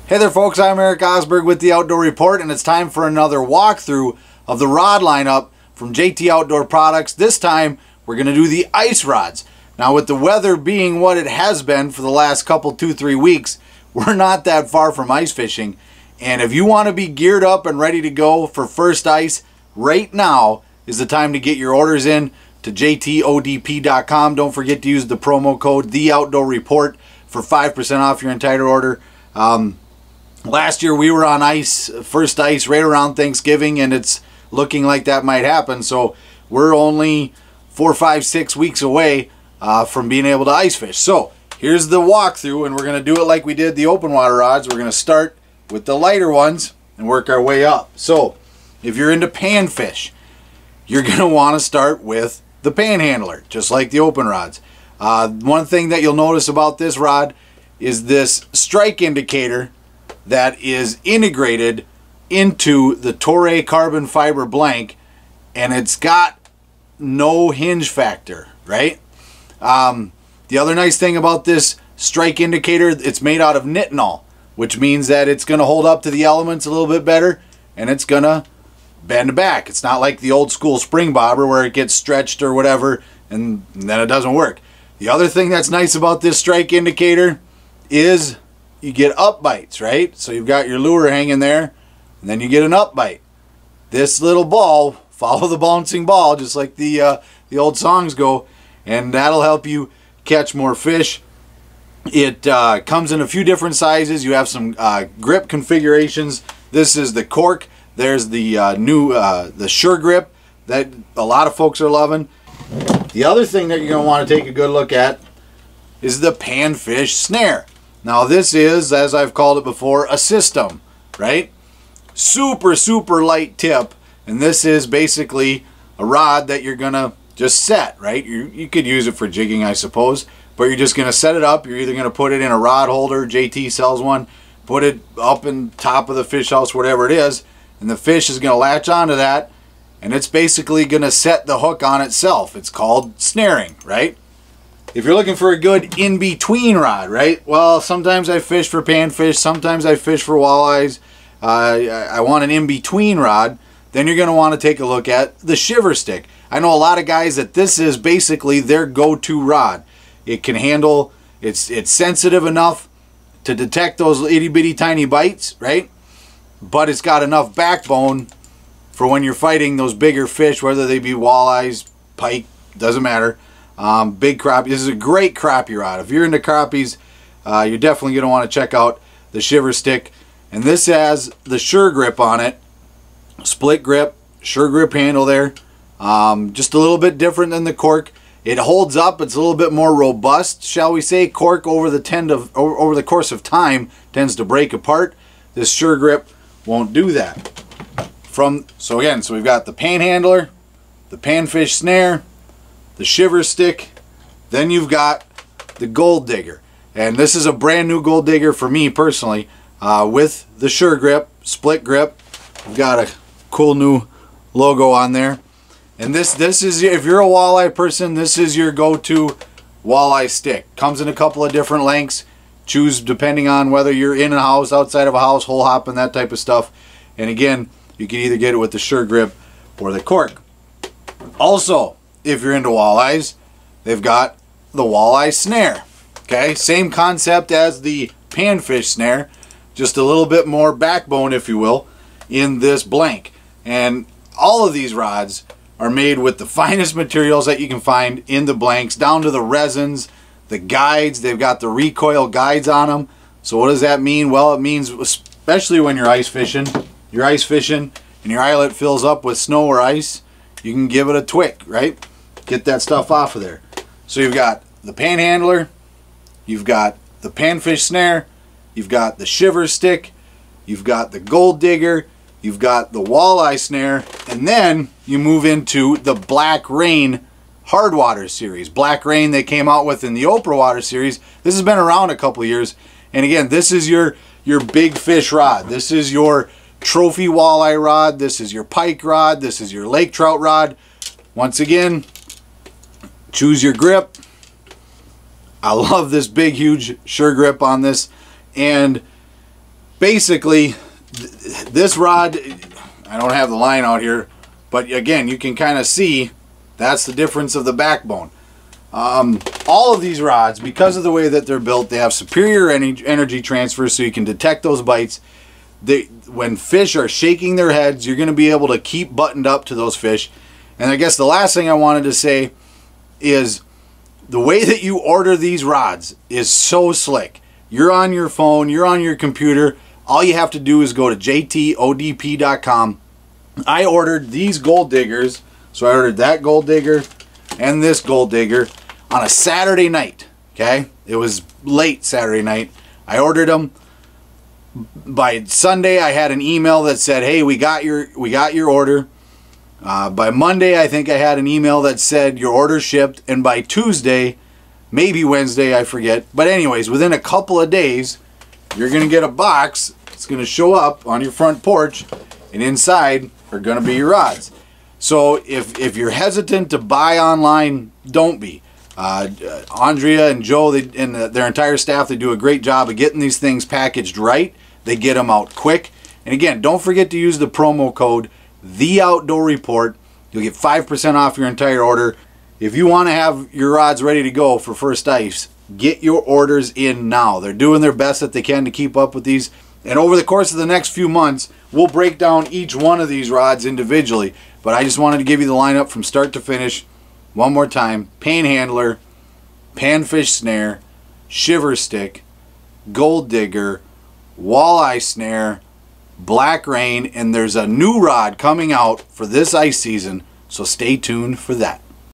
Hey there folks, I'm Erik Osberg with the Outdoor Report, and it's time for another walkthrough of the rod lineup from JT Outdoor Products. This time we're going to do the ice rods. Now with the weather being what it has been for the last couple 2-3 weeks, we're not that far from ice fishing. And if you want to be geared up and ready to go for first ice, right now is the time to get your orders in to jtodp.com. Don't forget to use the promo code TheOutdoorReport for 5% off your entire order. Last year we were on ice, first ice, right around Thanksgiving, and it's looking like that might happen. So we're only 4, 5, 6 weeks away from being able to ice fish. So here's the walkthrough, and we're going to do it like we did the open water rods. We're going to start with the lighter ones and work our way up. So if you're into panfish, you're going to want to start with the Panhandler, just like the open rods. One thing that you'll notice about this rod is this strike indicator that is integrated into the Toray carbon fiber blank, and it's got no hinge factor, right? The other nice thing about this strike indicator, it's made out of nitinol, which means that it's going to hold up to the elements a little bit better, and it's going to bend back. It's not like the old school spring bobber where it gets stretched or whatever and then it doesn't work. The other thing that's nice about this strike indicator is you get up bites, right? So you've got your lure hanging there, and then you get an up bite. This little ball, follow the bouncing ball, just like the old songs go, and that'll help you catch more fish. It comes in a few different sizes. You have some grip configurations. This is the cork. There's the new the Sure grip that a lot of folks are loving. The other thing that you're going to want to take a good look at is the panfish snare. Now this is, as I've called it before, a system, right? Super light tip, and this is basically a rod that you're going to just set, right? You could use it for jigging, I suppose, but you're just going to set it up. You're either going to put it in a rod holder, JT sells one, put it up in top of the fish house, whatever it is, and the fish is going to latch onto that, and it's basically going to set the hook on itself. It's called snaring, right? If you're looking for a good in-between rod, right? Well, sometimes I fish for panfish, sometimes I fish for walleyes. I want an in-between rod. Then you're going to want to take a look at the Shiver stick. I know a lot of guys that this is basically their go-to rod. It can handle, it's sensitive enough to detect those itty-bitty tiny bites, right? But it's got enough backbone for when you're fighting those bigger fish, whether they be walleyes, pike, doesn't matter. Big crappie. This is a great crappie rod. If you're into crappies, you're definitely going to want to check out the Shiver stick. And this has the Sure grip on it. Split grip, Sure grip handle there. Just a little bit different than the cork. It holds up. It's a little bit more robust, shall we say. Cork over the course of time tends to break apart. This Sure grip won't do that. So we've got the Panhandler, the panfish snare, the Shiver stick, then you've got the Gold Digger. And this is a brand new Gold Digger for me personally, with the Sure grip, split grip. We've got a cool new logo on there. And this is, if you're a walleye person, this is your go-to walleye stick. Comes in a couple of different lengths. Choose depending on whether you're in a house, outside of a house, hole hopping, that type of stuff. And again, you can either get it with the Sure grip or the cork. Also, if you're into walleyes, they've got the walleye snare. Okay, same concept as the panfish snare, just a little bit more backbone, if you will, in this blank. And all of these rods are made with the finest materials that you can find in the blanks, down to the resins, the guides. They've got the recoil guides on them. So what does that mean? Well, it means, especially when you're ice fishing and your eyelet fills up with snow or ice, you can give it a twick, right? Get that stuff off of there. So you've got the Panhandler, you've got the panfish snare, you've got the Shiver stick, you've got the Gold Digger, you've got the walleye snare, and then you move into the Black Rain hard water series. Black Rain they came out with in the Oprah water series. This has been around a couple years, and again, this is your big fish rod. This is your trophy walleye rod. This is your pike rod. This is your lake trout rod. Once again, choose your grip. I love this big huge Sure grip on this, and basically, this rod, I don't have the line out here, but again, you can kind of see that's the difference of the backbone. All of these rods, because of the way that they're built, they have superior energy transfer, so you can detect those bites. When fish are shaking their heads, you're going to be able to keep buttoned up to those fish. And I guess the last thing I wanted to say is the way that you order these rods is so slick. You're on your phone, you're on your computer. All you have to do is go to jtodp.com. I ordered these gold diggers, so I ordered that gold digger and this gold digger on a Saturday night. Okay, it was late Saturday night. I ordered them. By Sunday, I had an email that said, "Hey, we got your order." By Monday, I think I had an email that said your order shipped, and by Tuesday, maybe Wednesday, I forget. But anyways, within a couple of days, you're gonna get a box. It's gonna show up on your front porch, and inside are gonna be your rods. So if you're hesitant to buy online, don't be. Andrea and Joe and their entire staff, they do a great job of getting these things packaged right. They get them out quick. And again, don't forget to use the promo code The Outdoor Report. You'll get 5% off your entire order. If you want to have your rods ready to go for first ice, get your orders in now. They're doing their best that they can to keep up with these. And over the course of the next few months, we'll break down each one of these rods individually. But I just wanted to give you the lineup from start to finish. One more time: Panhandler, Panfish Snare, Shiver Stick, Gold Digger, Walleye Snare, Black Rain, and there's a new rod coming out for this ice season, so stay tuned for that.